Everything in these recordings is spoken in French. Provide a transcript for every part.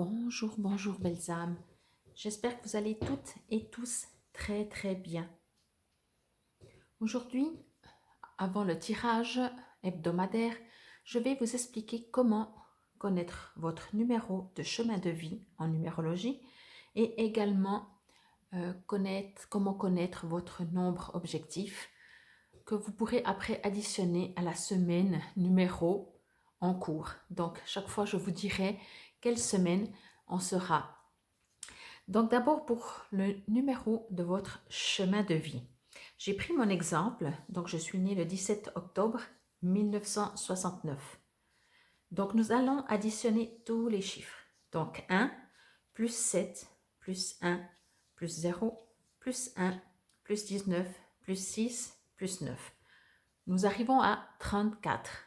Bonjour, bonjour belles âmes. J'espère que vous allez toutes et tous très bien. Aujourd'hui, avant le tirage hebdomadaire, je vais vous expliquer comment connaître votre numéro de chemin de vie en numérologie et également comment connaître votre nombre objectif que vous pourrez après additionner à la semaine numéro en cours. Donc, chaque fois, je vous dirai quelle semaine on sera. Donc, d'abord, pour le numéro de votre chemin de vie. J'ai pris mon exemple. Donc, je suis née le 17 octobre 1969. Donc, nous allons additionner tous les chiffres. Donc, 1, plus 7, plus 1, plus 0, plus 1, plus 19, plus 6, plus 9. Nous arrivons à 34.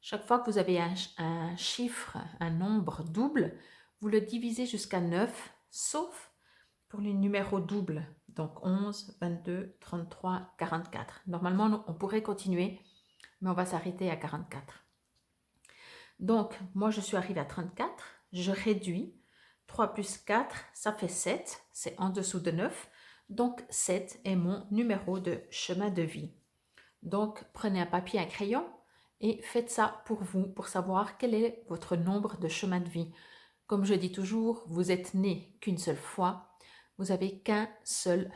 Chaque fois que vous avez un chiffre, un nombre double, vous le divisez jusqu'à 9, sauf pour les numéros doubles. Donc 11, 22, 33, 44. Normalement, on pourrait continuer, mais on va s'arrêter à 44. Donc, moi, je suis arrivée à 34. Je réduis. 3 plus 4, ça fait 7. C'est en dessous de 9. Donc, 7 est mon numéro de chemin de vie. Donc, prenez un papier, un crayon et faites ça pour vous, pour savoir quel est votre nombre de chemin de vie. Comme je dis toujours, vous êtes né qu'une seule fois, vous n'avez qu'un seul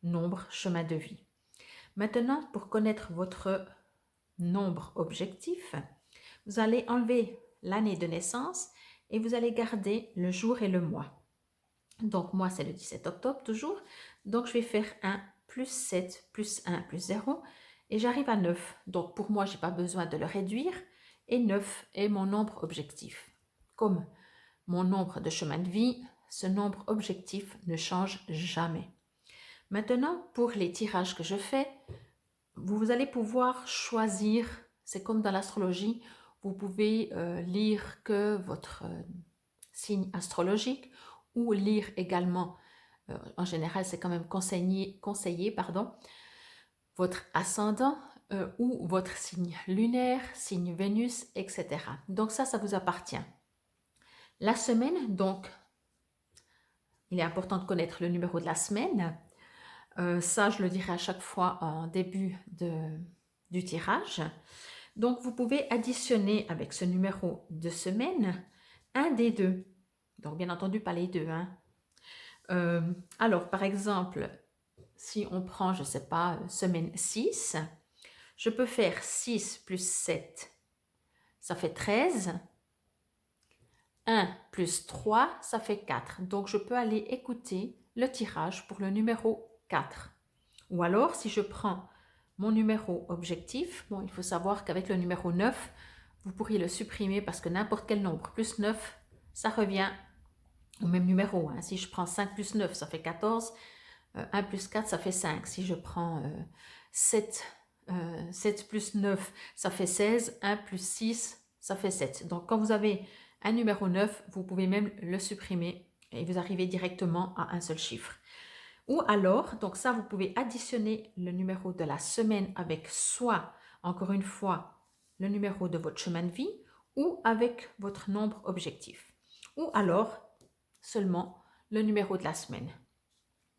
nombre chemin de vie. Maintenant, pour connaître votre nombre objectif, vous allez enlever l'année de naissance et vous allez garder le jour et le mois. Donc, moi, c'est le 17 octobre toujours. Donc, je vais faire 1 plus 7 plus 1 plus 0 et j'arrive à 9. Donc, pour moi, je n'ai pas besoin de le réduire et 9 est mon nombre objectif. Comme mon nombre de chemin de vie, ce nombre objectif ne change jamais. Maintenant, pour les tirages que je fais, vous allez pouvoir choisir, c'est comme dans l'astrologie, vous pouvez lire que votre signe astrologique ou lire également, en général c'est quand même conseillé votre ascendant ou votre signe lunaire, signe Vénus, etc. Donc ça vous appartient. La semaine, donc, il est important de connaître le numéro de la semaine. Ça, je le dirai à chaque fois en début du tirage. Donc, vous pouvez additionner avec ce numéro de semaine un des deux. Donc, bien entendu, pas les deux. Alors, par exemple, si on prend, je ne sais pas, semaine 6, je peux faire 6 plus 7, ça fait 13. 1 plus 3, ça fait 4. Donc, je peux aller écouter le tirage pour le numéro 4. Ou alors, si je prends mon numéro objectif, bon, il faut savoir qu'avec le numéro 9, vous pourriez le supprimer parce que n'importe quel nombre plus 9, ça revient au même numéro. Si je prends 5 plus 9, ça fait 14. 1 plus 4, ça fait 5. Si je prends 7 plus 9, ça fait 16. 1 plus 6, ça fait 7. Donc, quand vous avez un numéro 9, vous pouvez même le supprimer et vous arrivez directement à un seul chiffre. Ou alors, donc ça, vous pouvez additionner le numéro de la semaine avec soit, encore une fois, le numéro de votre chemin de vie ou avec votre nombre objectif. Ou alors, seulement le numéro de la semaine.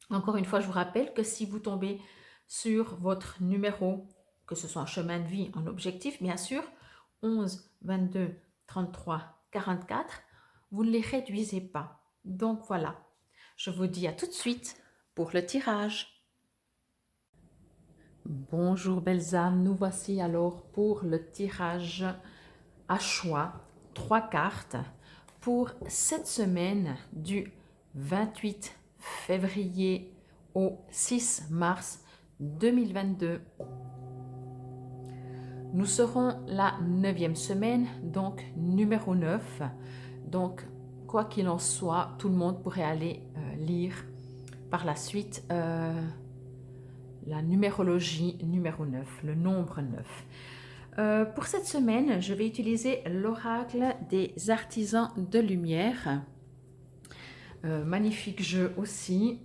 Encore une fois, je vous rappelle que si vous tombez sur votre numéro, que ce soit en chemin de vie, en objectif, bien sûr, 11, 22, 33, 44, vous ne les réduisez pas. Donc voilà, je vous dis à tout de suite pour le tirage. Bonjour belles âmes, nous voici alors pour le tirage à choix, 3 cartes pour cette semaine du 28 février au 6 mars 2022. Nous serons la 9e semaine, donc numéro 9. Donc, quoi qu'il en soit, tout le monde pourrait aller lire par la suite la numérologie numéro 9, le nombre 9. Pour cette semaine, je vais utiliser l'oracle des artisans de lumière. Magnifique jeu aussi.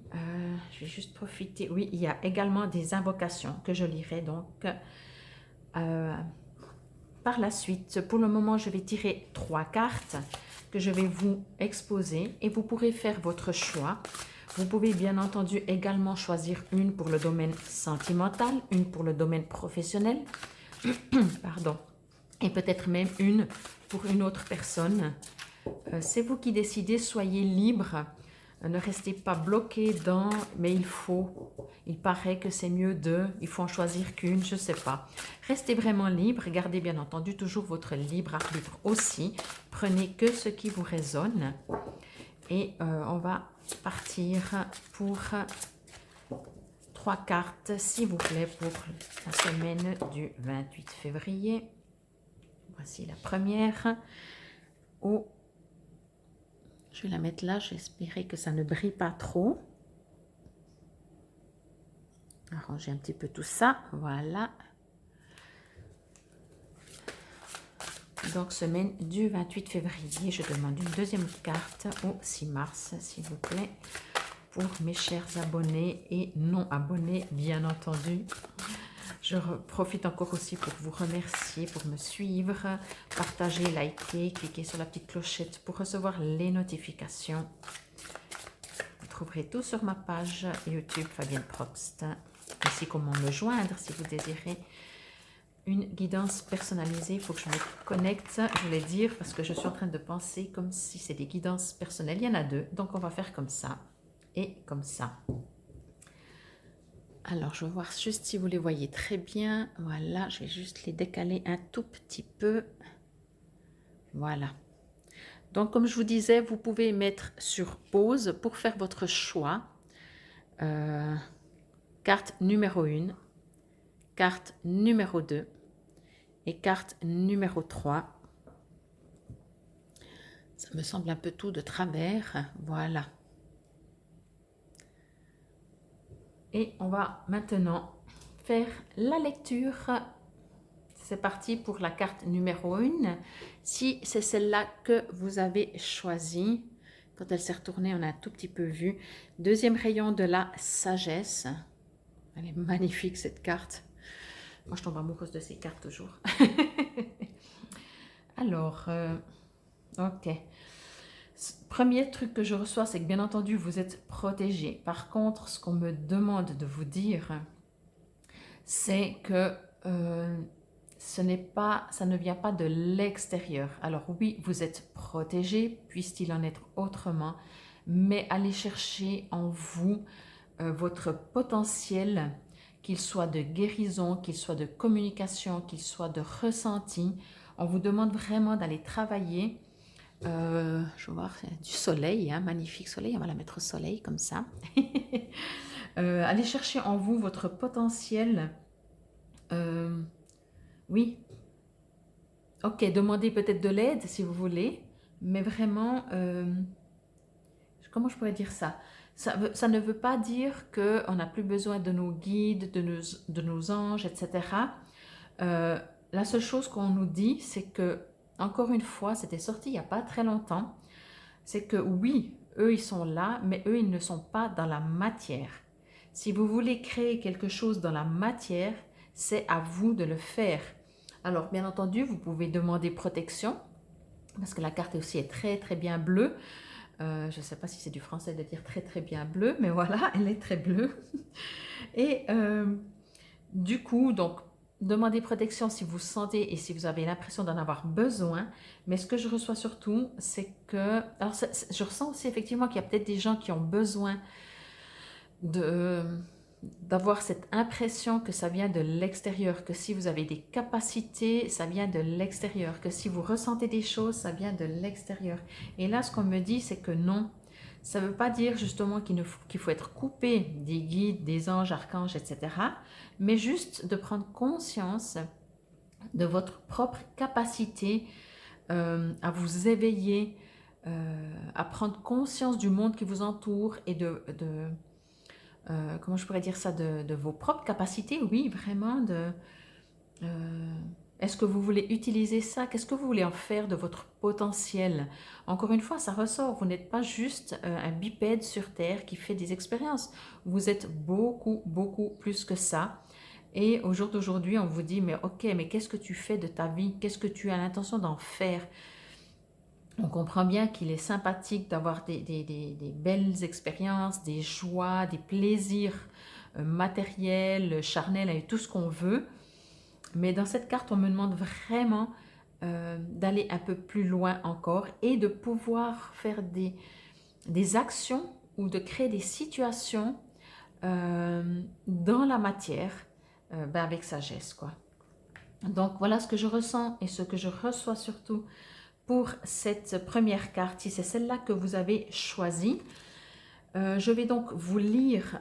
Je vais juste profiter. Oui, il y a également des invocations que je lirai donc par la suite. Pour le moment, je vais tirer 3 cartes que je vais vous exposer et vous pourrez faire votre choix. Vous pouvez bien entendu également choisir une pour le domaine sentimental, une pour le domaine professionnel, pardon, et peut-être même une pour une autre personne. C'est vous qui décidez, soyez libre. Ne restez pas bloqué dans, mais il paraît que c'est mieux il faut en choisir qu'une, je ne sais pas. Restez vraiment libre, gardez bien entendu toujours votre libre arbitre aussi. Prenez que ce qui vous résonne. Et on va partir pour 3 cartes, s'il vous plaît, pour la semaine du 28 février. Voici la première. Oh, je vais la mettre là, j'espérais que ça ne brille pas trop. Arranger un petit peu tout ça, voilà. Donc, semaine du 28 février, je demande une deuxième carte au 6 mars, s'il vous plaît, pour mes chers abonnés et non abonnés, bien entendu. Je profite encore aussi pour vous remercier, pour me suivre, partager, liker, cliquer sur la petite clochette pour recevoir les notifications. Vous trouverez tout sur ma page YouTube Fabienne Probst. Ainsi comment me joindre si vous désirez une guidance personnalisée. Il faut que je me connecte, je voulais dire, parce que je suis en train de penser comme si c'est des guidances personnelles. Il y en a 2, donc on va faire comme ça et comme ça. Alors, je vais voir juste si vous les voyez très bien. Voilà, je vais juste les décaler un tout petit peu. Voilà. Donc, comme je vous disais, vous pouvez mettre sur pause pour faire votre choix. Carte numéro 1, carte numéro 2 et carte numéro 3. Ça me semble un peu tout de travers. Voilà. Et on va maintenant faire la lecture. C'est parti pour la carte numéro 1. Si c'est celle-là que vous avez choisie, quand elle s'est retournée, on a un tout petit peu vu. Deuxième rayon de la sagesse. Elle est magnifique cette carte. Moi, je tombe amoureuse de ces cartes toujours. Alors, ok. Premier truc que je reçois, c'est que bien entendu, vous êtes protégé. Par contre, ce qu'on me demande de vous dire, c'est que ça ne vient pas de l'extérieur. Alors oui, vous êtes protégé, puisse-t-il en être autrement, mais allez chercher en vous votre potentiel, qu'il soit de guérison, qu'il soit de communication, qu'il soit de ressenti. On vous demande vraiment d'aller travailler. Je vais voir, du soleil, hein, magnifique soleil, on va la mettre au soleil comme ça. Allez chercher en vous votre potentiel. Oui, ok, demandez peut-être de l'aide si vous voulez, mais vraiment, comment je pourrais dire ça? Ça ne veut pas dire qu'on n'a plus besoin de nos guides, de nos anges, etc. La seule chose qu'on nous dit, c'est que, encore une fois, c'était sorti il n'y a pas très longtemps, c'est que oui, eux, ils sont là, mais eux, ils ne sont pas dans la matière. Si vous voulez créer quelque chose dans la matière, c'est à vous de le faire. Alors, bien entendu, vous pouvez demander protection, parce que la carte aussi est très, très bien bleue. Je ne sais pas si c'est du français de dire très, très bien bleu, mais voilà, elle est très bleue. Et du coup, donc, demandez protection si vous sentez et si vous avez l'impression d'en avoir besoin. Mais ce que je reçois surtout, c'est que... Alors, je ressens aussi effectivement qu'il y a peut-être des gens qui ont besoin d'avoir cette impression que ça vient de l'extérieur, que si vous avez des capacités, ça vient de l'extérieur, que si vous ressentez des choses, ça vient de l'extérieur. Et là, ce qu'on me dit, c'est que non. Ça ne veut pas dire justement qu'il faut être coupé des guides, des anges, archanges, etc. Mais juste de prendre conscience de votre propre capacité à vous éveiller, à prendre conscience du monde qui vous entoure et comment je pourrais dire ça, de vos propres capacités, oui, vraiment, est-ce que vous voulez utiliser ça? Qu'est-ce que vous voulez en faire de votre potentiel? Encore une fois, ça ressort, vous n'êtes pas juste un bipède sur Terre qui fait des expériences. Vous êtes beaucoup, beaucoup plus que ça. Et au jour d'aujourd'hui, on vous dit, mais ok, mais qu'est-ce que tu fais de ta vie? Qu'est-ce que tu as l'intention d'en faire? On comprend bien qu'il est sympathique d'avoir des belles expériences, des joies, des plaisirs matériels, charnels, et tout ce qu'on veut. Mais dans cette carte, on me demande vraiment d'aller un peu plus loin encore et de pouvoir faire des actions ou de créer des situations dans la matière avec sagesse, quoi. Donc voilà ce que je ressens et ce que je reçois surtout pour cette première carte, si c'est celle-là que vous avez choisie. Je vais donc vous lire,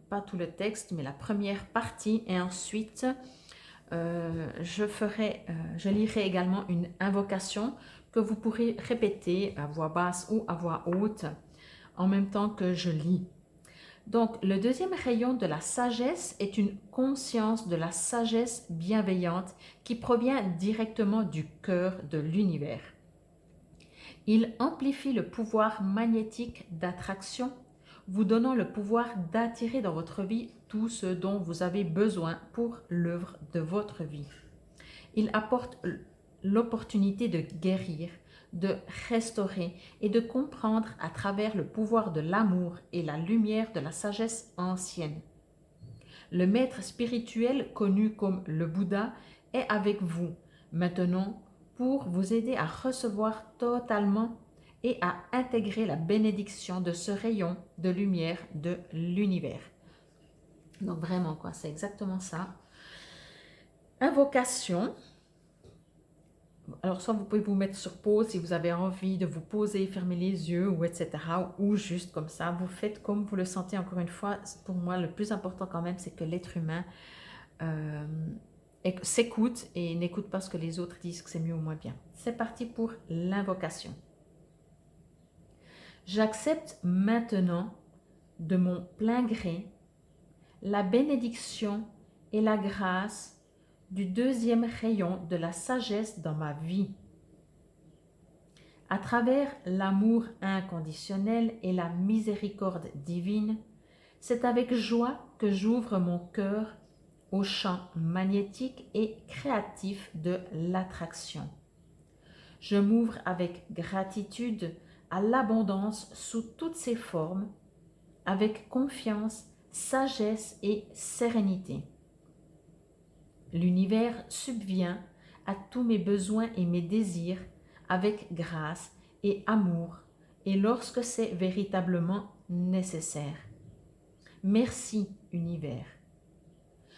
pas tout le texte, mais la première partie, et ensuite je lirai également une invocation que vous pourrez répéter à voix basse ou à voix haute en même temps que je lis. Donc, le deuxième rayon de la sagesse est une conscience de la sagesse bienveillante qui provient directement du cœur de l'univers. Il amplifie le pouvoir magnétique d'attraction, vous donnant le pouvoir d'attirer dans votre vie tout ce dont vous avez besoin pour l'œuvre de votre vie. Il apporte l'opportunité de guérir, de restaurer et de comprendre à travers le pouvoir de l'amour et la lumière de la sagesse ancienne. Le maître spirituel connu comme le Bouddha est avec vous maintenant pour vous aider à recevoir totalement et à intégrer la bénédiction de ce rayon de lumière de l'univers. Donc vraiment quoi, c'est exactement ça. Invocation. Alors, soit vous pouvez vous mettre sur pause si vous avez envie de vous poser, fermer les yeux, ou etc. Ou juste comme ça, vous faites comme vous le sentez. Encore une fois, pour moi, le plus important quand même, c'est que l'être humain s'écoute et n'écoute pas ce que les autres disent que c'est mieux ou moins bien. C'est parti pour l'invocation. J'accepte maintenant de mon plein gré la bénédiction et la grâce du deuxième rayon de la sagesse dans ma vie. À travers l'amour inconditionnel et la miséricorde divine, c'est avec joie que j'ouvre mon cœur au champ magnétique et créatif de l'attraction. Je m'ouvre avec gratitude à l'abondance sous toutes ses formes, avec confiance, sagesse et sérénité. L'univers subvient à tous mes besoins et mes désirs avec grâce et amour, et lorsque c'est véritablement nécessaire. Merci, univers.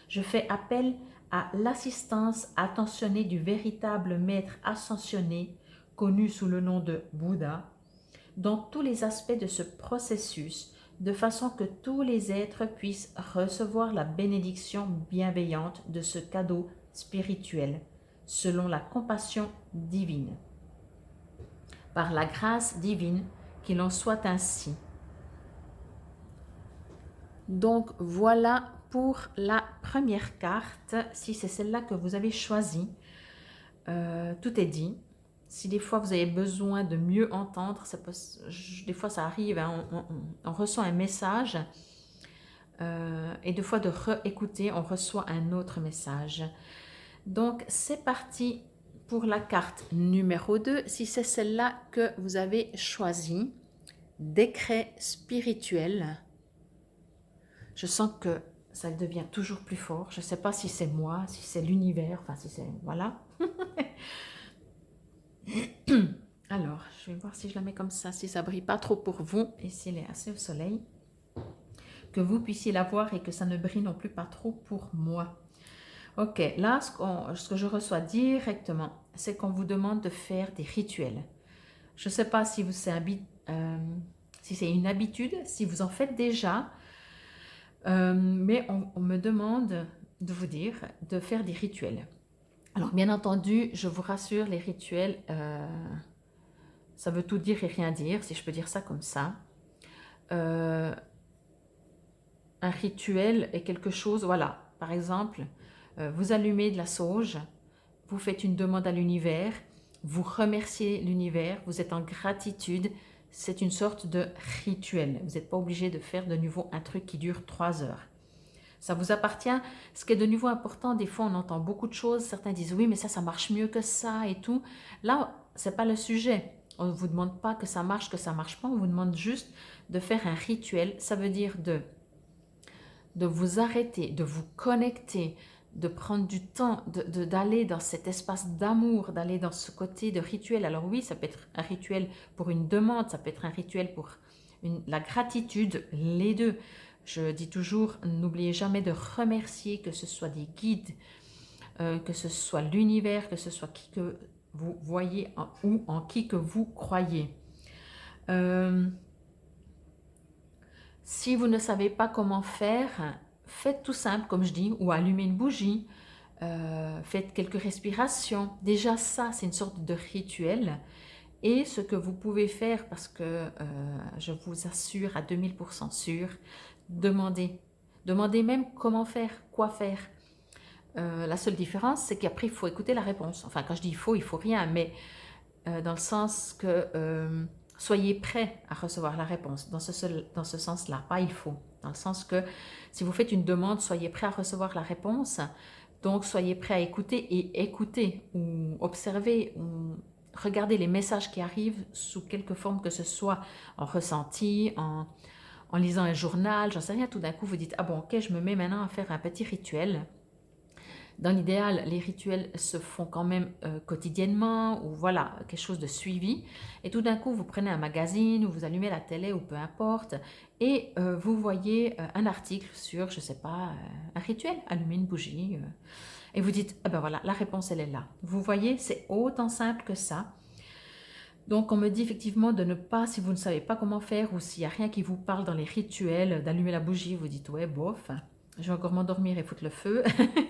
Je fais appel à l'assistance attentionnée du véritable maître ascensionné, connu sous le nom de Bouddha, dans tous les aspects de ce processus, de façon que tous les êtres puissent recevoir la bénédiction bienveillante de ce cadeau spirituel, selon la compassion divine. Par la grâce divine, qu'il en soit ainsi. Donc voilà pour la première carte, si c'est celle-là que vous avez choisie. Tout est dit. Si des fois vous avez besoin de mieux entendre, des fois ça arrive, hein, on reçoit un message et des fois de réécouter, on reçoit un autre message. Donc c'est parti pour la carte numéro 2, si c'est celle-là que vous avez choisie. Décret spirituel. Je sens que ça devient toujours plus fort. Je ne sais pas si c'est moi, si c'est l'univers, enfin si c'est... Voilà. Alors, je vais voir si je la mets comme ça, si ça brille pas trop pour vous et s'il est assez au soleil, que vous puissiez la voir et que ça ne brille non plus pas trop pour moi. Ok, là, ce que je reçois directement, c'est qu'on vous demande de faire des rituels. Je ne sais pas si c'est une habitude, si vous en faites déjà, mais on me demande de vous dire de faire des rituels. Alors, bien entendu, je vous rassure, les rituels, ça veut tout dire et rien dire, si je peux dire ça comme ça. Un rituel est quelque chose, voilà, par exemple, vous allumez de la sauge, vous faites une demande à l'univers, vous remerciez l'univers, vous êtes en gratitude, c'est une sorte de rituel. Vous n'êtes pas obligé de faire de nouveau un truc qui dure 3 heures. Ça vous appartient. Ce qui est de nouveau important, des fois on entend beaucoup de choses, certains disent oui mais ça marche mieux que ça et tout. Là, ce n'est pas le sujet. On ne vous demande pas que ça marche pas, on vous demande juste de faire un rituel. Ça veut dire de vous arrêter, de vous connecter, de prendre du temps, d'aller dans cet espace d'amour, d'aller dans ce côté de rituel. Alors oui, ça peut être un rituel pour une demande, ça peut être un rituel pour la gratitude, les deux. Je dis toujours, n'oubliez jamais de remercier, que ce soit des guides, que ce soit l'univers, que ce soit qui que vous voyez ou en qui que vous croyez. Si vous ne savez pas comment faire, faites tout simple, comme je dis, ou allumez une bougie, faites quelques respirations. Déjà ça, c'est une sorte de rituel. Et ce que vous pouvez faire, parce que je vous assure à 2000% sûr, demandez. Demandez même comment faire, quoi faire. La seule différence, c'est qu'après, il faut écouter la réponse. Enfin, quand je dis il faut rien, mais dans le sens que soyez prêt à recevoir la réponse, dans ce sens-là, pas il faut. Dans le sens que si vous faites une demande, soyez prêt à recevoir la réponse. Donc, soyez prêt à écouter ou observer ou regarder les messages qui arrivent sous quelque forme que ce soit, en ressenti, en lisant un journal, j'en sais rien. Tout d'un coup, vous dites, ah bon, ok, je me mets maintenant à faire un petit rituel. Dans l'idéal, les rituels se font quand même quotidiennement ou voilà, quelque chose de suivi. Et tout d'un coup, vous prenez un magazine ou vous allumez la télé ou peu importe et vous voyez un article sur, je ne sais pas, un rituel, allumer une bougie. Et vous dites, ah ben voilà, la réponse, elle est là. Vous voyez, c'est autant simple que ça. Donc, on me dit effectivement de ne pas, si vous ne savez pas comment faire ou s'il n'y a rien qui vous parle dans les rituels, d'allumer la bougie, vous dites, ouais, bof, je vais encore m'endormir et foutre le feu.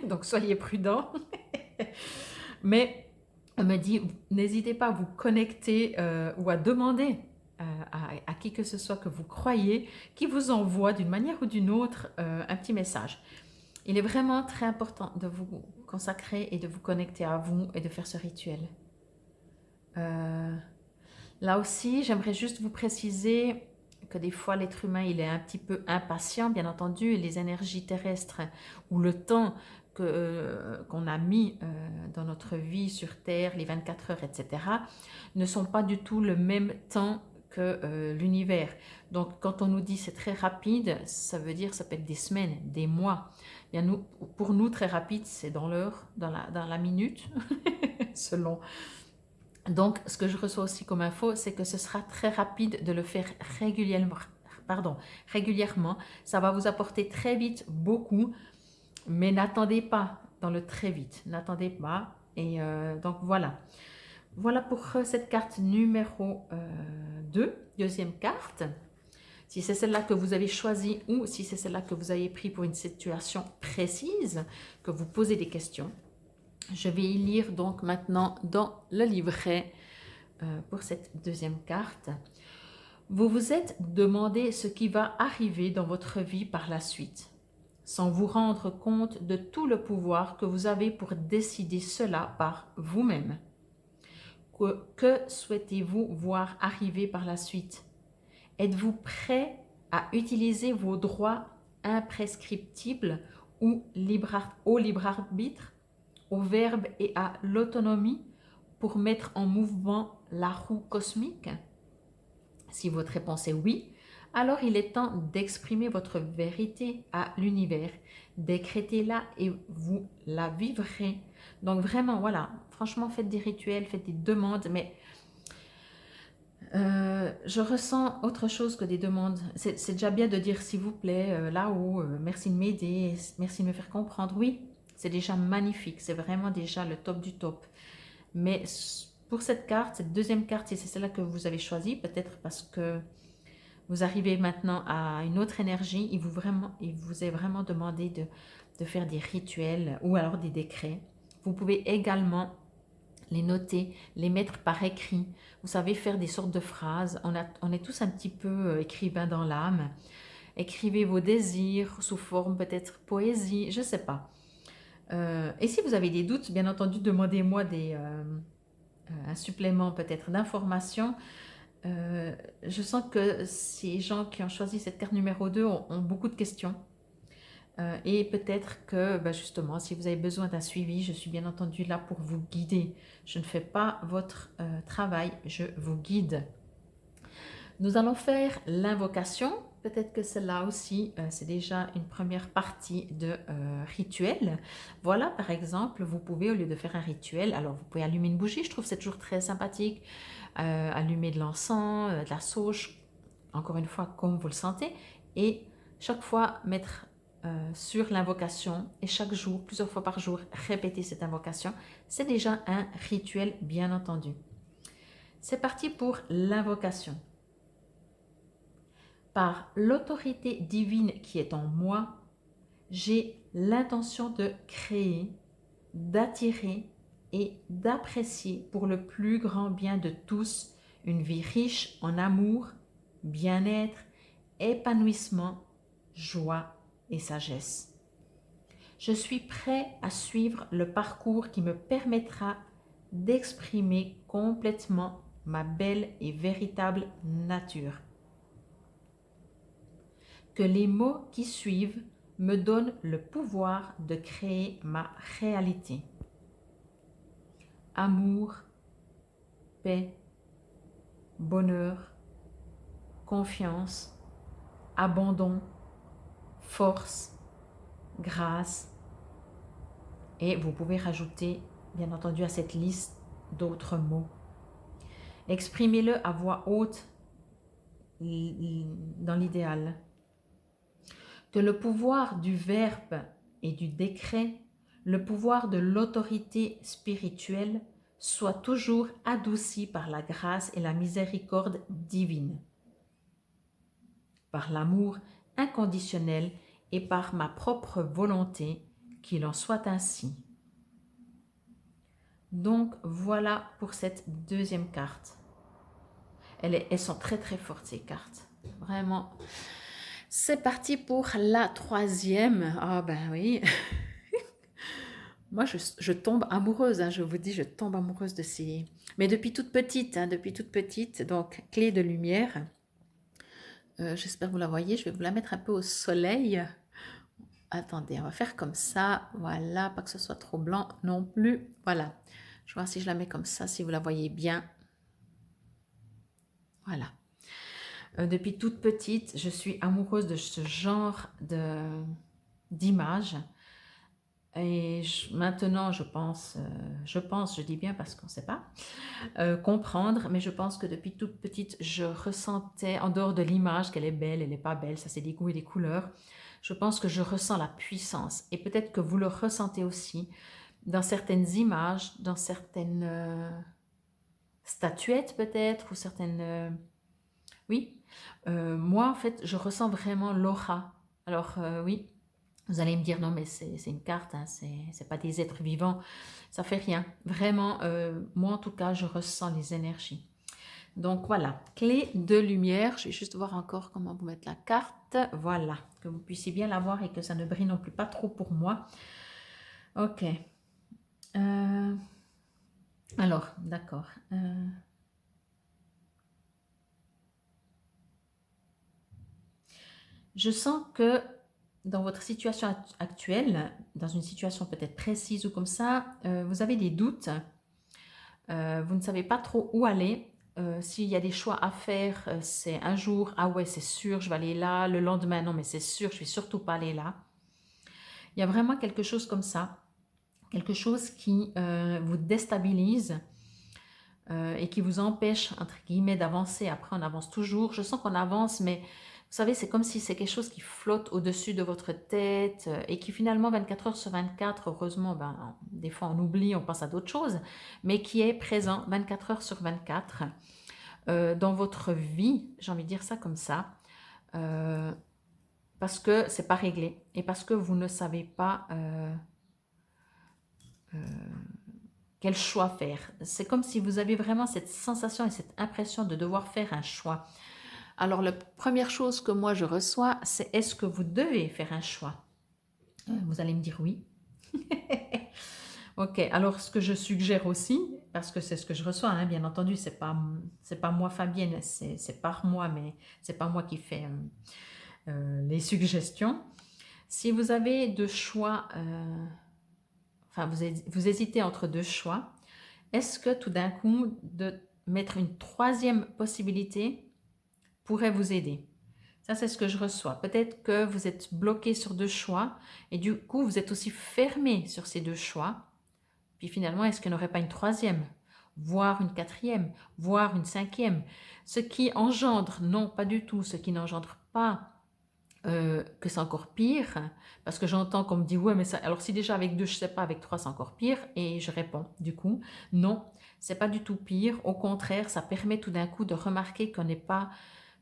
Donc, soyez prudents. Mais on me dit, n'hésitez pas à vous connecter ou à demander à qui que ce soit que vous croyez, qui vous envoie d'une manière ou d'une autre un petit message. Il est vraiment très important de vous consacrer et de vous connecter à vous et de faire ce rituel. Là aussi, j'aimerais juste vous préciser que des fois, l'être humain, il est un petit peu impatient, bien entendu, et les énergies terrestres ou le temps qu'on a mis dans notre vie sur Terre, les 24 heures, etc., ne sont pas du tout le même temps que l'univers. Donc, quand on nous dit c'est très rapide, ça veut dire ça peut être des semaines, des mois. Bien, pour nous, très rapide, c'est dans l'heure, dans la minute, selon. Donc, ce que je reçois aussi comme info, c'est que ce sera très rapide de le faire régulièrement. Ça va vous apporter très vite beaucoup, mais n'attendez pas dans le très vite. N'attendez pas. Et donc, voilà. Voilà pour cette carte numéro 2, deuxième carte. Si c'est celle-là que vous avez choisie ou si c'est celle-là que vous avez pris pour une situation précise, que vous posez des questions. Je vais y lire donc maintenant dans le livret pour cette deuxième carte. Vous vous êtes demandé ce qui va arriver dans votre vie par la suite, sans vous rendre compte de tout le pouvoir que vous avez pour décider cela par vous-même. Que souhaitez-vous voir arriver par la suite? Êtes-vous prêt à utiliser vos droits imprescriptibles au libre arbitre, au verbe et à l'autonomie pour mettre en mouvement la roue cosmique? Si votre réponse est oui, alors il est temps d'exprimer votre vérité à l'univers. Décrétez-la et vous la vivrez. Donc vraiment, voilà, franchement, faites des rituels, faites des demandes, mais je ressens autre chose que des demandes. C'est déjà bien de dire s'il vous plaît, là-haut, merci de m'aider, merci de me faire comprendre. Oui, c'est déjà magnifique, c'est vraiment déjà le top du top. Mais pour cette carte, cette deuxième carte, si c'est celle-là que vous avez choisie, peut-être parce que vous arrivez maintenant à une autre énergie, il vous est vraiment demandé de faire des rituels ou alors des décrets. Vous pouvez également les noter, les mettre par écrit. Vous savez, faire des sortes de phrases. On est tous un petit peu écrivains dans l'âme. Écrivez vos désirs sous forme peut-être poésie, je ne sais pas. Et si vous avez des doutes, bien entendu, demandez-moi un supplément peut-être d'informations. Je sens que ces gens qui ont choisi cette carte numéro 2 ont beaucoup de questions. Et peut-être que justement, si vous avez besoin d'un suivi, je suis bien entendu là pour vous guider. Je ne fais pas votre travail, je vous guide. Nous allons faire l'invocation. Peut-être que celle-là aussi, c'est déjà une première partie de rituel. Voilà, par exemple, vous pouvez, au lieu de faire un rituel, alors vous pouvez allumer une bougie, je trouve que c'est toujours très sympathique, allumer de l'encens, de la sauge, encore une fois, comme vous le sentez, et chaque fois mettre sur l'invocation, et chaque jour, plusieurs fois par jour, répéter cette invocation. C'est déjà un rituel, bien entendu. C'est parti pour l'invocation. Par l'autorité divine qui est en moi, j'ai l'intention de créer, d'attirer et d'apprécier pour le plus grand bien de tous une vie riche en amour, bien-être, épanouissement, joie et sagesse. Je suis prêt à suivre le parcours qui me permettra d'exprimer complètement ma belle et véritable nature. Que les mots qui suivent me donnent le pouvoir de créer ma réalité. Amour, paix, bonheur, confiance, abandon, force, grâce. Et vous pouvez rajouter, bien entendu, à cette liste d'autres mots. Exprimez-le à voix haute dans l'idéal. Que le pouvoir du verbe et du décret, le pouvoir de l'autorité spirituelle, soit toujours adouci par la grâce et la miséricorde divine, par l'amour inconditionnel et par ma propre volonté, qu'il en soit ainsi. Donc voilà pour cette deuxième carte. Elles sont très très fortes ces cartes, vraiment. C'est parti pour la troisième. Ah ben oui. Moi, je tombe amoureuse, hein, je vous dis, je tombe amoureuse de ces... Mais depuis toute petite, donc clé de lumière. J'espère que vous la voyez, je vais vous la mettre un peu au soleil. Attendez, on va faire comme ça, voilà, pas que ce soit trop blanc non plus. Voilà, je vais voir si je la mets comme ça, si vous la voyez bien. Voilà. Depuis toute petite, je suis amoureuse de ce genre d'image. Et maintenant, je pense, je dis bien parce qu'on ne sait pas, comprendre, mais je pense que depuis toute petite, je ressentais, en dehors de l'image, qu'elle est belle, elle n'est pas belle, ça c'est des goûts et des couleurs, je pense que je ressens la puissance. Et peut-être que vous le ressentez aussi dans certaines images, dans certaines statuettes peut-être, ou certaines... oui, moi en fait, je ressens vraiment l'aura. Alors oui, vous allez me dire, non, mais c'est une carte, hein, c'est pas des êtres vivants, ça fait rien. Vraiment, moi en tout cas, je ressens les énergies. Donc voilà, clé de lumière. Je vais juste voir encore comment vous mettre la carte. Voilà, que vous puissiez bien la voir et que ça ne brille non plus pas trop pour moi. Ok. Alors, d'accord. Je sens que dans votre situation actuelle, dans une situation peut-être précise ou comme ça, vous avez des doutes, vous ne savez pas trop où aller. S'il y a des choix à faire, c'est un jour, ah ouais, c'est sûr, je vais aller là, le lendemain, non, mais c'est sûr, je ne vais surtout pas aller là. Il y a vraiment quelque chose comme ça, quelque chose qui vous déstabilise et qui vous empêche, entre guillemets, d'avancer. Après, on avance toujours. Je sens qu'on avance, mais vous savez, c'est comme si c'est quelque chose qui flotte au-dessus de votre tête et qui finalement, 24 heures sur 24, heureusement, des fois on oublie, on pense à d'autres choses, mais qui est présent 24 heures sur 24 dans votre vie, j'ai envie de dire ça comme ça, parce que c'est pas réglé et parce que vous ne savez pas quel choix faire. C'est comme si vous avez vraiment cette sensation et cette impression de devoir faire un choix. Alors, la première chose que moi je reçois, c'est est-ce que vous devez faire un choix? Vous allez me dire oui. Ok, alors ce que je suggère aussi, parce que c'est ce que je reçois, hein, bien entendu, c'est pas moi Fabienne, c'est par moi, mais c'est pas moi qui fais les suggestions. Si vous avez deux choix, enfin vous hésitez entre deux choix, est-ce que tout d'un coup, de mettre une troisième possibilité pourrait vous aider? Ça, c'est ce que je reçois. Peut-être que vous êtes bloqué sur deux choix et du coup, vous êtes aussi fermé sur ces deux choix. Puis finalement, est-ce qu'il n'y aurait pas une troisième, voire une quatrième, voire une cinquième? Ce qui engendre, non, pas du tout, ce qui n'engendre pas que c'est encore pire, parce que j'entends qu'on me dit ouais, mais ça, alors si déjà avec deux, je sais pas, avec trois, c'est encore pire, et je réponds du coup, non, c'est pas du tout pire, au contraire, ça permet tout d'un coup de remarquer qu'on n'est pas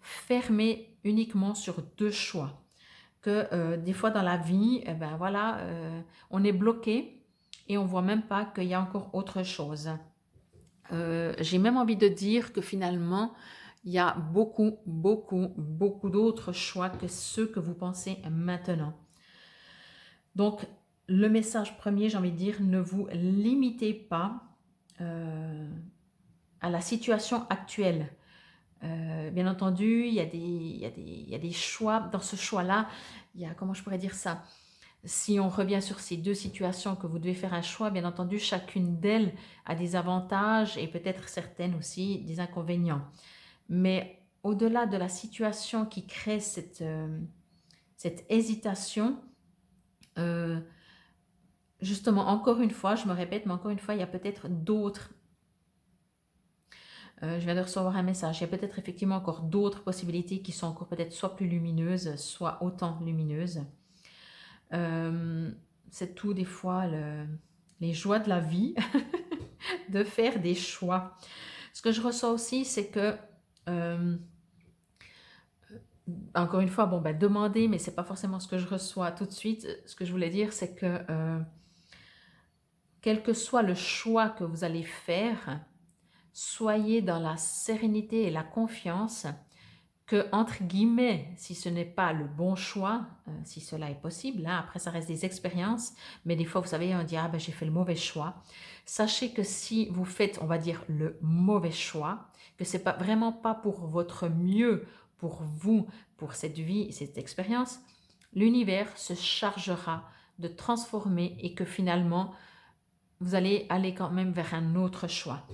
fermé uniquement sur deux choix, que des fois dans la vie, eh ben voilà, on est bloqué et on voit même pas qu'il y a encore autre chose. J'ai même envie de dire que finalement, il y a beaucoup, beaucoup, beaucoup d'autres choix que ceux que vous pensez maintenant. Donc, le message premier, j'ai envie de dire, ne vous limitez pas à la situation actuelle. Bien entendu, il y a des choix. Dans ce choix-là, il y a, comment je pourrais dire ça? Si on revient sur ces deux situations que vous devez faire un choix, bien entendu, chacune d'elles a des avantages et peut-être certaines aussi des inconvénients. Mais au-delà de la situation qui crée cette hésitation, euh, justement, encore une fois, je me répète, mais encore une fois, il y a peut-être d'autres. Je viens de recevoir un message. Il y a peut-être effectivement encore d'autres possibilités qui sont encore peut-être soit plus lumineuses, soit autant lumineuses. Euh, c'est tout des fois les joies de la vie de faire des choix. Ce que je reçois aussi, c'est que euh, encore une fois, bon, ben, demander, mais c'est pas forcément ce que je reçois tout de suite. Ce que je voulais dire, c'est que quel que soit le choix que vous allez faire, soyez dans la sérénité et la confiance que, entre guillemets, si ce n'est pas le bon choix, si cela est possible, hein, après ça reste des expériences, mais des fois, vous savez, on dit, ah ben j'ai fait le mauvais choix. Sachez que si vous faites, on va dire, le mauvais choix, que c'est pas vraiment pas pour votre mieux, pour vous, pour cette vie, cette expérience, l'univers se chargera de transformer et que finalement, vous allez aller quand même vers un autre choix.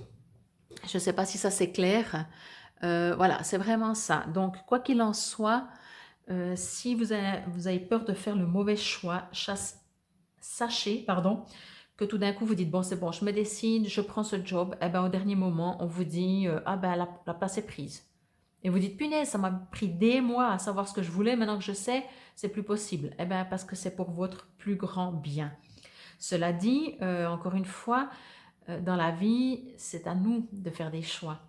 Je ne sais pas si ça c'est clair. Voilà, c'est vraiment ça. Donc, quoi qu'il en soit, si vous avez peur de faire le mauvais choix, sachez, pardon, que tout d'un coup vous dites, bon c'est bon, je me décide, je prends ce job, et ben au dernier moment on vous dit, ah ben la place est prise. Et vous dites, punaise, ça m'a pris des mois à savoir ce que je voulais, maintenant que je sais, c'est plus possible. Eh bien, parce que c'est pour votre plus grand bien. Cela dit, encore une fois, dans la vie, c'est à nous de faire des choix.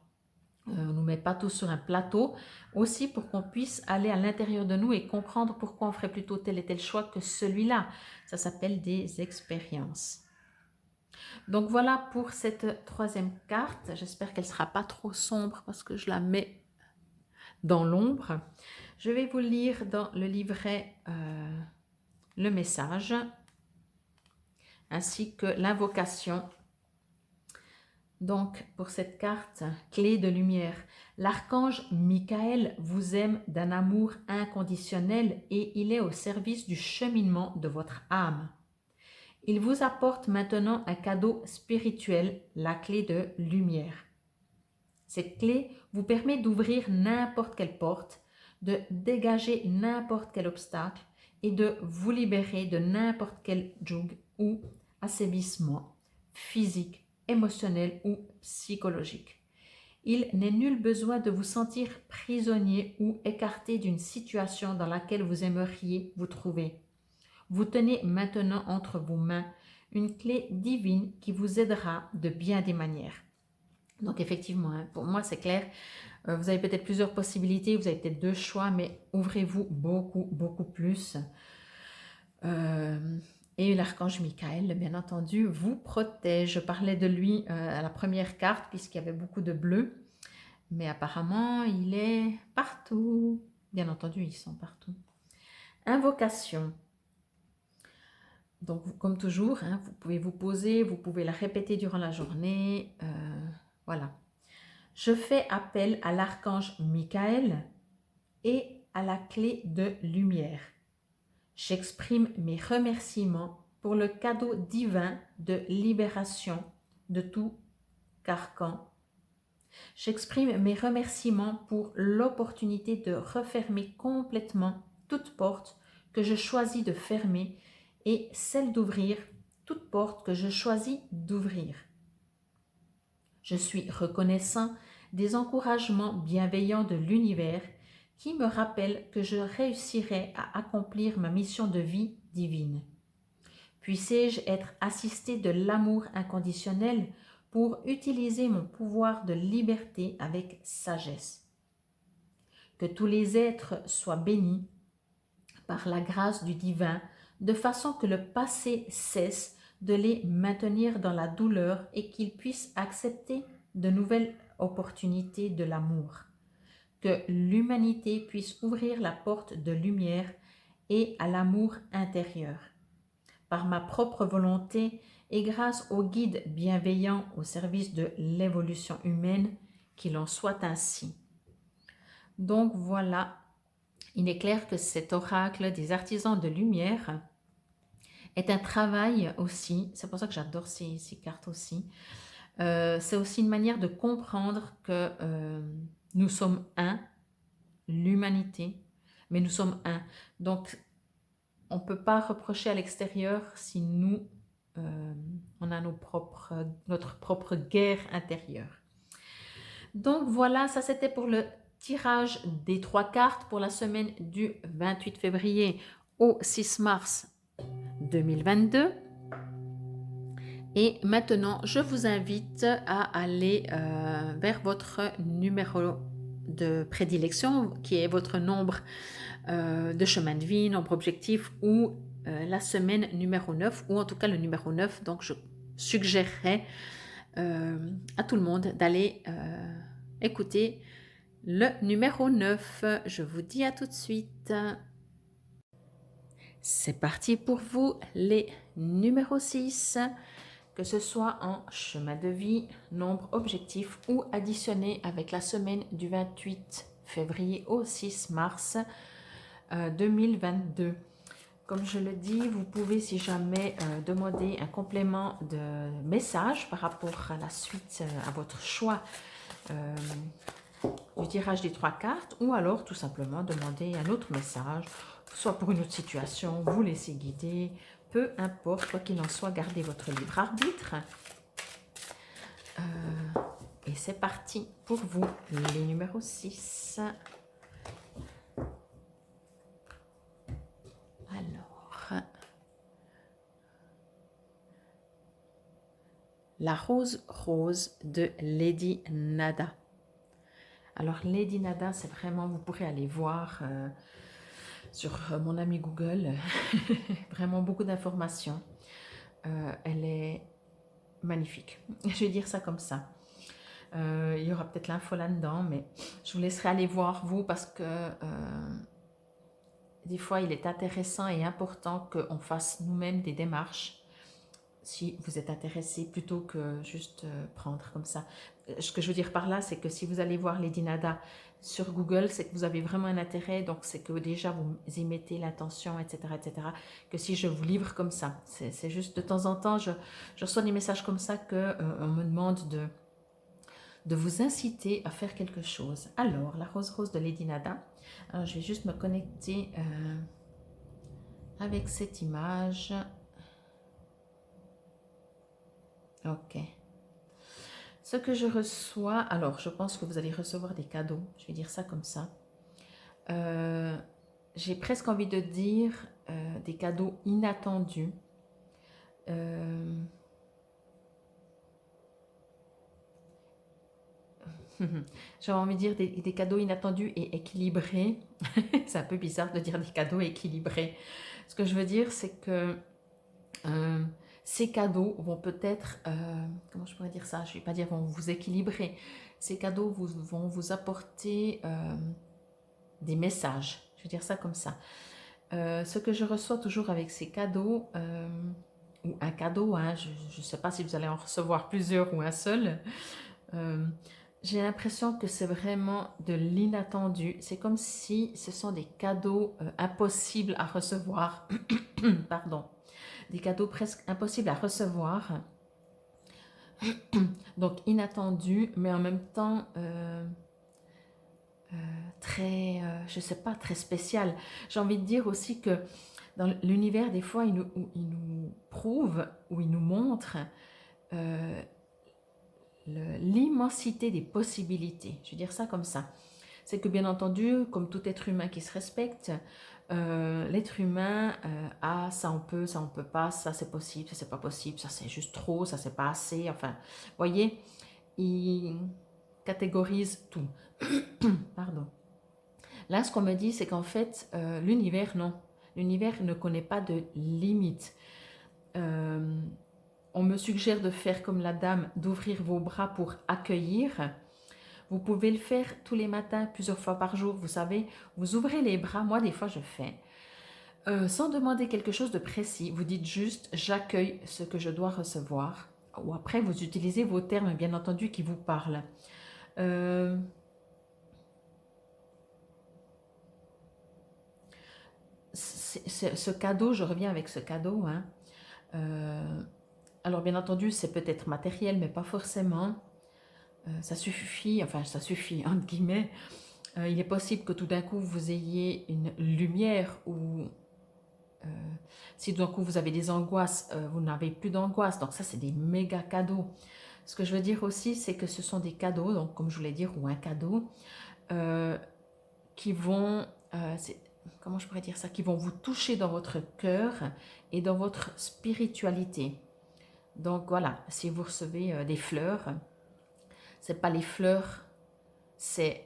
On ne nous met pas tous sur un plateau, aussi pour qu'on puisse aller à l'intérieur de nous et comprendre pourquoi on ferait plutôt tel et tel choix que celui-là. Ça s'appelle des expériences. Donc voilà pour cette troisième carte. J'espère qu'elle ne sera pas trop sombre parce que je la mets dans l'ombre. Je vais vous lire dans le livret le message ainsi que l'invocation. Donc, pour cette carte, clé de lumière, l'archange Michael vous aime d'un amour inconditionnel et il est au service du cheminement de votre âme. Il vous apporte maintenant un cadeau spirituel, la clé de lumière. Cette clé vous permet d'ouvrir n'importe quelle porte, de dégager n'importe quel obstacle et de vous libérer de n'importe quel joug ou assévissement physique, émotionnel ou psychologique. Il n'est nul besoin de vous sentir prisonnier ou écarté d'une situation dans laquelle vous aimeriez vous trouver. Vous tenez maintenant entre vos mains une clé divine qui vous aidera de bien des manières. Donc effectivement, hein, pour moi c'est clair, vous avez peut-être plusieurs possibilités, vous avez peut-être deux choix, mais ouvrez-vous beaucoup, beaucoup plus. Et l'archange Michael, bien entendu, vous protège. Je parlais de lui à la première carte, puisqu'il y avait beaucoup de bleu. Mais apparemment, il est partout. Bien entendu, ils sont partout. Invocation. Donc, comme toujours, hein, vous pouvez vous poser, vous pouvez la répéter durant la journée. Voilà. Je fais appel à l'archange Michael et à la clé de lumière. J'exprime mes remerciements pour le cadeau divin de libération de tout carcan. J'exprime mes remerciements pour l'opportunité de refermer complètement toute porte que je choisis de fermer et celle d'ouvrir toute porte que je choisis d'ouvrir. Je suis reconnaissant des encouragements bienveillants de l'univers qui me rappellent que je réussirai à accomplir ma mission de vie divine. Puissé-je être assisté de l'amour inconditionnel pour utiliser mon pouvoir de liberté avec sagesse. Que tous les êtres soient bénis par la grâce du divin, de façon que le passé cesse de les maintenir dans la douleur et qu'ils puissent accepter de nouvelles opportunités de l'amour. Que l'humanité puisse ouvrir la porte de lumière et à l'amour intérieur. Par ma propre volonté et grâce au guide bienveillant au service de l'évolution humaine, qu'il en soit ainsi. Donc voilà, il est clair que cet oracle des artisans de lumière est un travail aussi, c'est pour ça que j'adore ces cartes aussi, c'est aussi une manière de comprendre que nous sommes un, l'humanité, mais nous sommes un. Donc, on ne peut pas reprocher à l'extérieur si nous, on a notre propre guerre intérieure. Donc voilà, ça c'était pour le tirage des 3 cartes pour la semaine du 28 février au 6 mars 2022. Et maintenant, je vous invite à aller vers votre numéro de prédilection, qui est votre nombre de chemin de vie, nombre objectif, ou la semaine numéro 9, ou en tout cas le numéro 9. Donc, je suggérerais à tout le monde d'aller écouter le numéro 9. Je vous dis à tout de suite. C'est parti pour vous, les numéros 6. Que ce soit en chemin de vie, nombre objectif ou additionné avec la semaine du 28 février au 6 mars 2022. Comme je le dis, vous pouvez, si jamais, demander un complément de message par rapport à la suite, à votre choix du tirage des 3 cartes, ou alors tout simplement demander un autre message, soit pour une autre situation, vous laisser guider, peu importe, quoi qu'il en soit, gardez votre libre arbitre. Et c'est parti pour vous, les numéros 6. Alors, la rose rose de Lady Nada. Alors, Lady Nada, c'est vraiment, vous pourrez aller voir sur mon ami Google, vraiment beaucoup d'informations. Elle est magnifique, je vais dire ça comme ça. Il y aura peut-être l'info là-dedans, mais je vous laisserai aller voir vous, parce que des fois il est intéressant et important qu'on fasse nous-mêmes des démarches si vous êtes intéressé, plutôt que juste prendre comme ça. Ce que je veux dire par là, c'est que si vous allez voir Lady Nada sur Google, c'est que vous avez vraiment un intérêt, donc c'est que déjà vous y mettez l'intention, etc., etc. Que si je vous livre comme ça, c'est juste de temps en temps, je reçois des messages comme ça qu'on me demande de vous inciter à faire quelque chose. Alors, la rose rose de Lady Nada. Alors, je vais juste me connecter avec cette image. Ok. Ce que je reçois, alors je pense que vous allez recevoir des cadeaux, je vais dire ça comme ça. J'ai presque envie de dire des cadeaux inattendus. J'ai envie de dire des cadeaux inattendus et équilibrés. C'est un peu bizarre de dire des cadeaux équilibrés. Ce que je veux dire, c'est que ces cadeaux vont peut-être, comment je pourrais dire ça? Je ne vais pas dire vont vous équilibrer. Ces cadeaux vont vous apporter des messages. Je vais dire ça comme ça. Ce que je reçois toujours avec ces cadeaux, ou un cadeau, hein, je ne sais pas si vous allez en recevoir plusieurs ou un seul. J'ai l'impression que c'est vraiment de l'inattendu. C'est comme si ce sont des cadeaux impossibles à recevoir. Pardon. Des cadeaux presque impossibles à recevoir. Donc inattendus, mais en même temps très, je sais pas, très spécial. J'ai envie de dire aussi que dans l'univers, des fois, il nous prouve ou il nous montre euh, l'immensité des possibilités. Je vais dire ça comme ça. C'est que bien entendu, comme tout être humain qui se respecte, l'être humain a ça on peut pas, ça c'est possible, ça c'est pas possible, ça c'est juste trop, ça c'est pas assez. Enfin, vous voyez, il catégorise tout. Pardon. Là, ce qu'on me dit, c'est qu'en fait, l'univers, non. L'univers ne connaît pas de limites. Euh, on me suggère de faire comme la dame, d'ouvrir vos bras pour accueillir. Vous pouvez le faire tous les matins, plusieurs fois par jour. Vous savez, vous ouvrez les bras. Moi, des fois, je fais. Sans demander quelque chose de précis, vous dites juste j'accueille ce que je dois recevoir. Ou après, vous utilisez vos termes, bien entendu, qui vous parlent. Euh, ce cadeau, je reviens avec ce cadeau. Hein. Alors, bien entendu, c'est peut-être matériel, mais pas forcément. Ça suffit, enfin, ça suffit, entre guillemets. Il est possible que tout d'un coup, vous ayez une lumière ou si tout d'un coup vous avez des angoisses, vous n'avez plus d'angoisse. Donc ça, c'est des méga cadeaux. Ce que je veux dire aussi, c'est que ce sont des cadeaux, donc comme je voulais dire, ou un cadeau, euh, qui vont, comment je pourrais dire ça, qui vont vous toucher dans votre cœur et dans votre spiritualité. Donc voilà, si vous recevez des fleurs, c'est pas les fleurs, c'est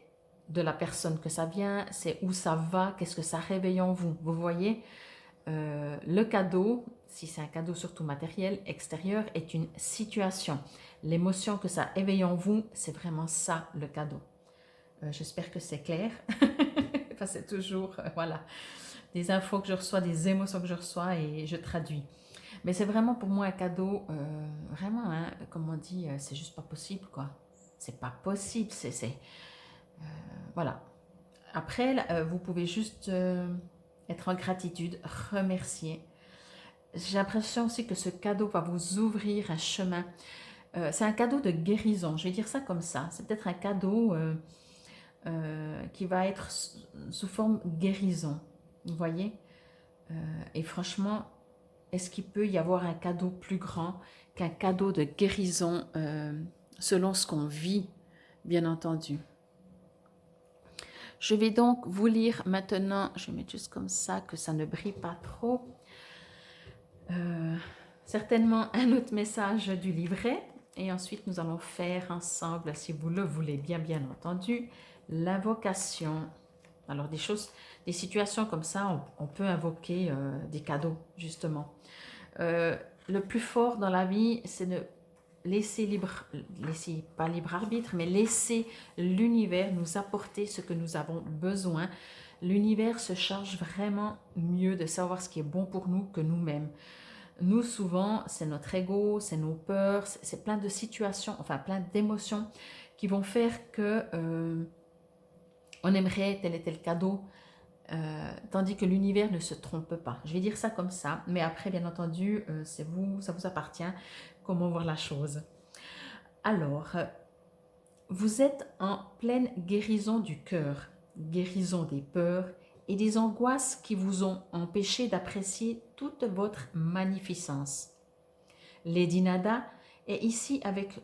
de la personne que ça vient, c'est où ça va, qu'est-ce que ça réveille en vous. Vous voyez, le cadeau, si c'est un cadeau surtout matériel, extérieur, est une situation. L'émotion que ça éveille en vous, c'est vraiment ça le cadeau. J'espère que c'est clair. Enfin, c'est toujours, voilà, des infos que je reçois, des émotions que je reçois et je traduis. Mais c'est vraiment pour moi un cadeau, vraiment, hein, comme on dit, c'est juste pas possible, quoi. C'est pas possible, voilà. Après, vous pouvez juste être en gratitude, remercier. J'ai l'impression aussi que ce cadeau va vous ouvrir un chemin. C'est un cadeau de guérison, je vais dire ça comme ça. C'est peut-être un cadeau qui va être sous forme guérison, vous voyez. Et franchement, est-ce qu'il peut y avoir un cadeau plus grand qu'un cadeau de guérison selon ce qu'on vit, bien entendu. Je vais donc vous lire maintenant, je vais mettre juste comme ça, que ça ne brille pas trop. Certainement un autre message du livret. Et ensuite, nous allons faire ensemble, si vous le voulez bien, bien entendu, l'invocation. Alors, des choses, des situations comme ça, on peut invoquer des cadeaux, justement. Le plus fort dans la vie, c'est de laisser pas libre arbitre, mais laisser l'univers nous apporter ce que nous avons besoin. L'univers se charge vraiment mieux de savoir ce qui est bon pour nous que nous-mêmes. Nous, souvent, c'est notre ego, c'est nos peurs, c'est plein de situations, enfin plein d'émotions qui vont faire que on aimerait tel et tel cadeau, tandis que l'univers ne se trompe pas. Je vais dire ça comme ça, mais après, bien entendu, c'est vous, ça vous appartient, comment voir la chose. Alors, vous êtes en pleine guérison du cœur, guérison des peurs et des angoisses qui vous ont empêché d'apprécier toute votre magnificence. Lady Nada est ici avec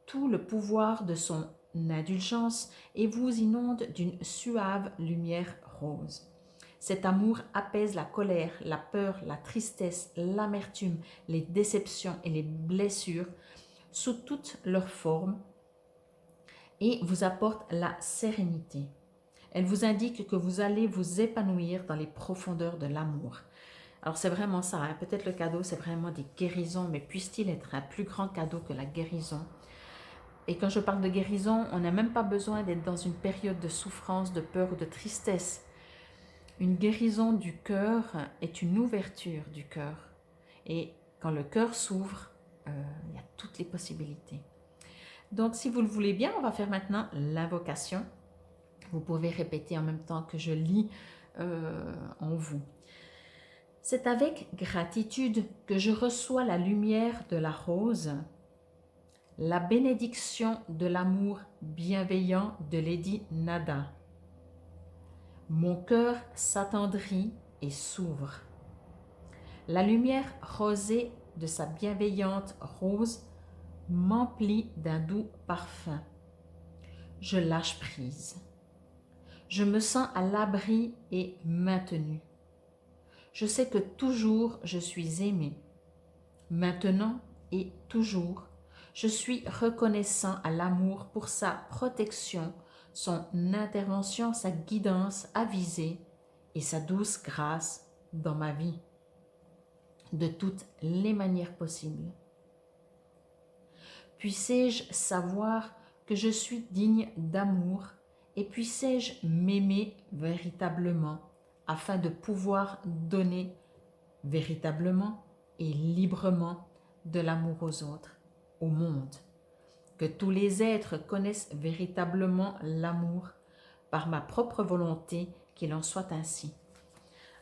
tout le pouvoir de son indulgence et vous inonde d'une suave lumière rose. Cet amour apaise la colère, la peur, la tristesse, l'amertume, les déceptions et les blessures sous toutes leurs formes et vous apporte la sérénité. Elle vous indique que vous allez vous épanouir dans les profondeurs de l'amour. Alors c'est vraiment ça, hein. Peut-être le cadeau c'est vraiment des guérisons, mais puisse-t-il être un plus grand cadeau que la guérison? Et quand je parle de guérison, on n'a même pas besoin d'être dans une période de souffrance, de peur ou de tristesse. Une guérison du cœur est une ouverture du cœur. Et quand le cœur s'ouvre, il y a toutes les possibilités. Donc, si vous le voulez bien, on va faire l'invocation. Vous pouvez répéter en même temps que je lis en vous. C'est avec gratitude que je reçois la lumière de la rose, la bénédiction de l'amour bienveillant de Lady Nada. Mon cœur s'attendrit et s'ouvre. La lumière rosée de sa bienveillante rose m'emplit d'un doux parfum. Je lâche prise. Je me sens à l'abri et maintenu. Je sais que toujours je suis aimé. Maintenant et toujours, je suis reconnaissant à l'amour pour sa protection, son intervention, sa guidance avisée et sa douce grâce dans ma vie, de toutes les manières possibles. Puissé-je savoir que je suis digne d'amour et puissé-je m'aimer véritablement afin de pouvoir donner véritablement et librement de l'amour aux autres, au monde. Que tous les êtres connaissent véritablement l'amour par ma propre volonté, qu'il en soit ainsi.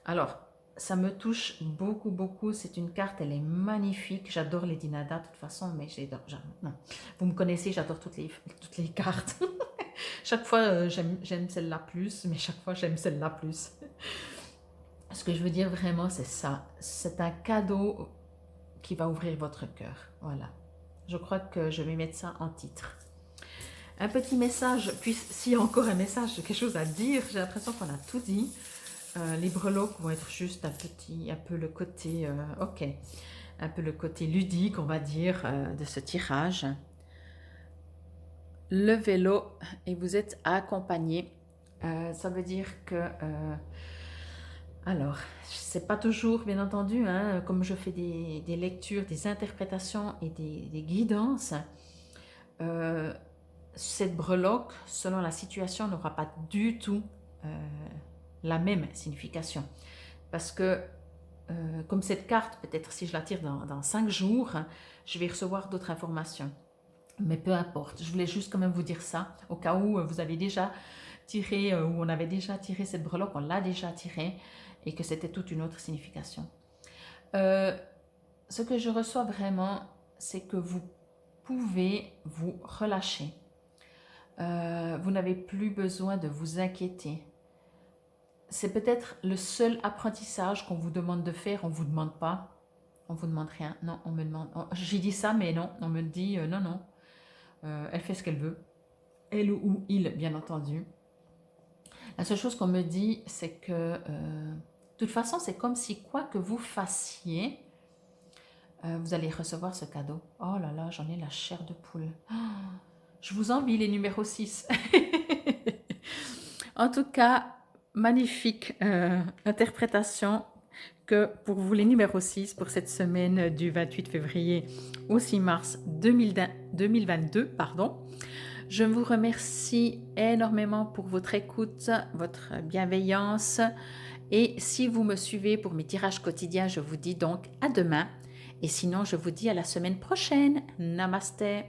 Alors, ça me touche beaucoup, beaucoup. C'est une carte, elle est magnifique. J'adore Lady Nada de toute façon, mais non. Vous me connaissez, j'adore toutes les cartes. Chaque fois, j'aime celle-là plus, mais chaque fois, j'aime celle-là plus. Ce que je veux dire vraiment, c'est ça. C'est un cadeau qui va ouvrir votre cœur. Voilà. Je crois que je vais mettre ça en titre. Un petit message, puis s'il y a encore un message, quelque chose à dire, j'ai l'impression qu'on a tout dit. Les breloques vont être juste un peu le côté, un peu le côté ludique, on va dire, de ce tirage. Le vélo et vous êtes accompagné. Ça veut dire que, alors, c'est pas toujours, bien entendu, hein, comme je fais des lectures, des interprétations et des guidances. Cette breloque, selon la situation, n'aura pas du tout la même signification. Parce que, comme cette carte, peut-être si je la tire dans 5 jours, je vais recevoir d'autres informations. Mais peu importe, je voulais juste quand même vous dire ça, au cas où vous avez déjà tiré, ou on avait déjà tiré cette breloque, on l'a déjà tirée, et que c'était toute une autre signification. Ce que je reçois vraiment, c'est que vous pouvez vous relâcher. Vous n'avez plus besoin de vous inquiéter. C'est peut-être le seul apprentissage qu'on vous demande de faire, on ne vous demande pas, on ne vous demande rien. Non, on me demande, j'ai dit ça, mais non, on me dit non. Elle fait ce qu'elle veut, elle ou il, bien entendu. La seule chose qu'on me dit, c'est que, de toute façon, c'est comme si quoi que vous fassiez, vous allez recevoir ce cadeau. Oh là là, j'en ai la chair de poule. Oh, je vous envie les numéros 6. En tout cas, magnifique interprétation que pour vous les numéros 6 pour cette semaine du 28 février au 6 mars 2022. Pardon. Je vous remercie énormément pour votre écoute, votre bienveillance. Et si vous me suivez pour mes tirages quotidiens, je vous dis donc à demain. Et sinon, je vous dis à la semaine prochaine. Namasté.